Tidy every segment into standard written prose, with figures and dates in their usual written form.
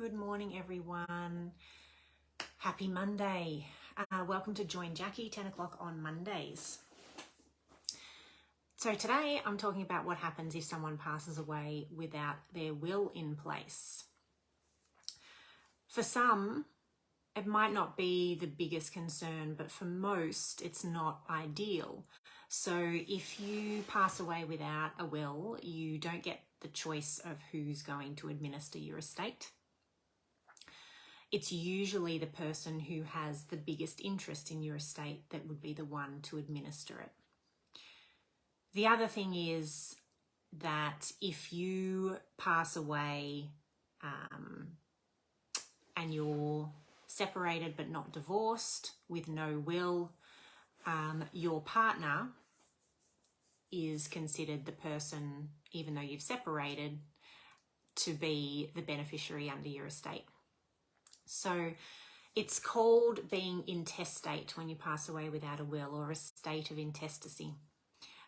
Good morning, everyone. Happy Monday. Welcome to Join Jackie, 10 o'clock on Mondays. So today I'm talking about what happens if someone passes away without their will in place. For some, it might not be the biggest concern, but for most, it's not ideal. So if you pass away without a will, you don't get the choice of who's going to administer your estate. It's usually the person who has the biggest interest in your estate that would be the one to administer it. The other thing is that if you pass away and you're separated but not divorced with no will, your partner is considered the person, even though you've separated, to be the beneficiary under your estate. So it's called being intestate when you pass away without a will, or a state of intestacy.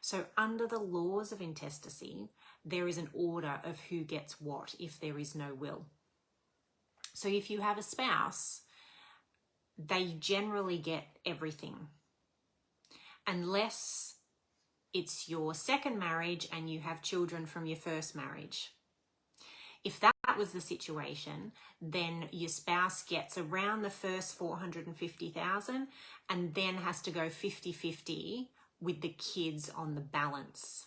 So under the laws of intestacy, there is an order of who gets what if there is no will. So if you have a spouse, they generally get everything, unless it's your second marriage and you have children from your first marriage. If that was the situation, then your spouse gets around the first $450,000 and then has to go 50-50 with the kids on the balance.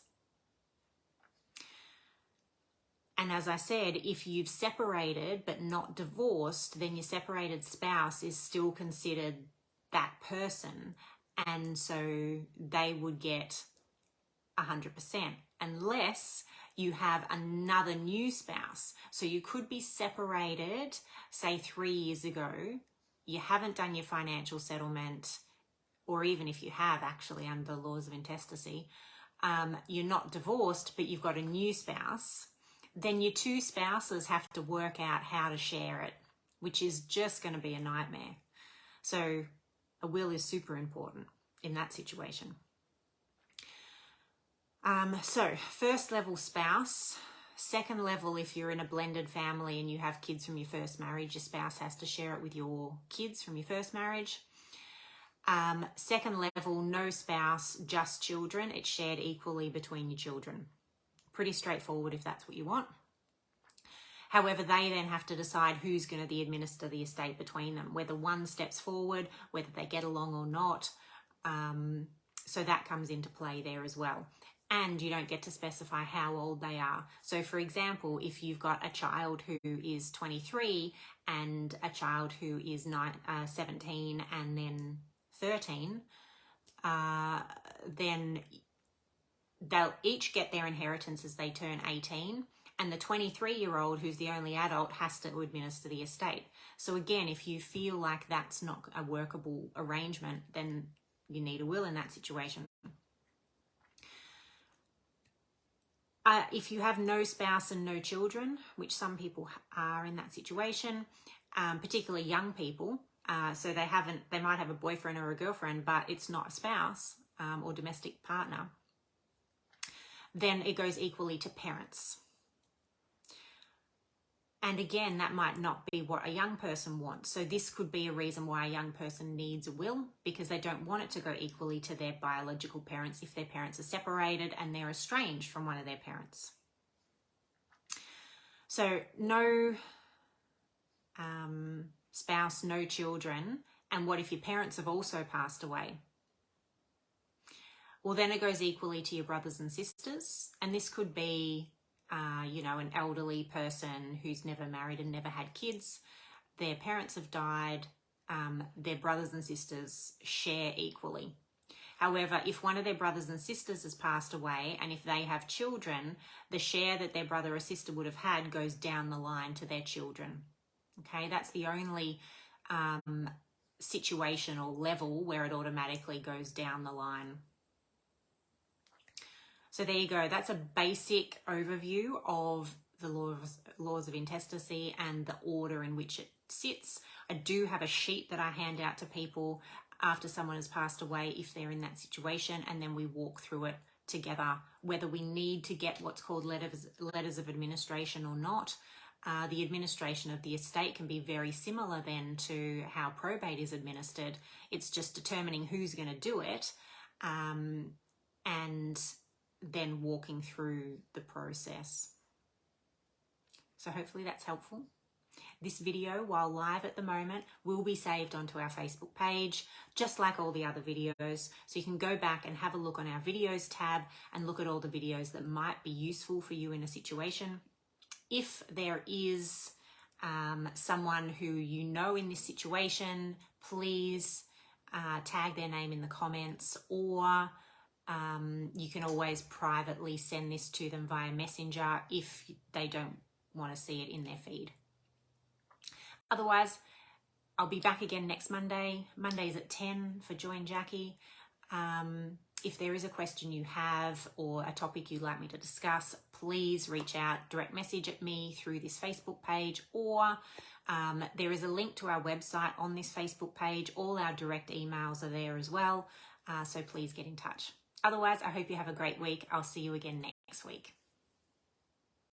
And as I said, if you've separated but not divorced, then your separated spouse is still considered that person, and so they would get 100%, unless you have another new spouse. So you could be separated, say 3 years ago, you haven't done your financial settlement, or even if you have actually under the laws of intestacy, you're not divorced, but you've got a new spouse, then your two spouses have to work out how to share it, which is just going to be a nightmare. So a will is super important in that situation. So first level spouse, second level if you're in a blended family and you have kids from your first marriage, your spouse has to share it with your kids from your first marriage. Second level, no spouse, just children. It's shared equally between your children. Pretty straightforward if that's what you want. However, they then have to decide who's going to administer the estate between them, whether one steps forward, whether they get along or not. So that comes into play there as well. And you don't get to specify how old they are. So for example, if you've got a child who is 23 and a child who is 17 and then 13, then they'll each get their inheritance as they turn 18. And the 23-year-old, who's the only adult, has to administer the estate. So again, if you feel like that's not a workable arrangement, then you need a will in that situation. If you have no spouse and no children, which some people are in that situation, particularly young people, so they might have a boyfriend or a girlfriend, but it's not a spouse or domestic partner, then it goes equally to parents. And again, that might not be what a young person wants. So this could be a reason why a young person needs a will, because they don't want it to go equally to their biological parents if their parents are separated and they're estranged from one of their parents. So no spouse, no children. And what if your parents have also passed away? Well, then it goes equally to your brothers and sisters. And this could be an elderly person who's never married and never had kids. Their parents have died. Their brothers and sisters share equally. However, if one of their brothers and sisters has passed away, and if they have children, the share that their brother or sister would have had goes down the line to their children. Okay, that's the only situation or level where it automatically goes down the line. So there you go. That's a basic overview of the laws of intestacy and the order in which it sits. I do have a sheet that I hand out to people after someone has passed away if they're in that situation, and then we walk through it together, whether we need to get what's called letters of administration or not. the administration of the estate can be very similar then to how probate is administered. It's just determining who's going to do it, and then walking through the process. So hopefully that's helpful. This video, while live at the moment, will be saved onto our Facebook page, just like all the other videos. So you can go back and have a look on our videos tab and look at all the videos that might be useful for you in a situation. If there is someone who you know in this situation, please tag their name in the comments, or you can always privately send this to them via Messenger if they don't want to see it in their feed. Otherwise, I'll be back again next Monday. Mondays at 10 for Join Jackie. If there is a question you have or a topic you'd like me to discuss, please reach out, direct message at me through this Facebook page, or there is a link to our website on this Facebook page. All our direct emails are there as well, so please get in touch. Otherwise, I hope you have a great week. I'll see you again next week.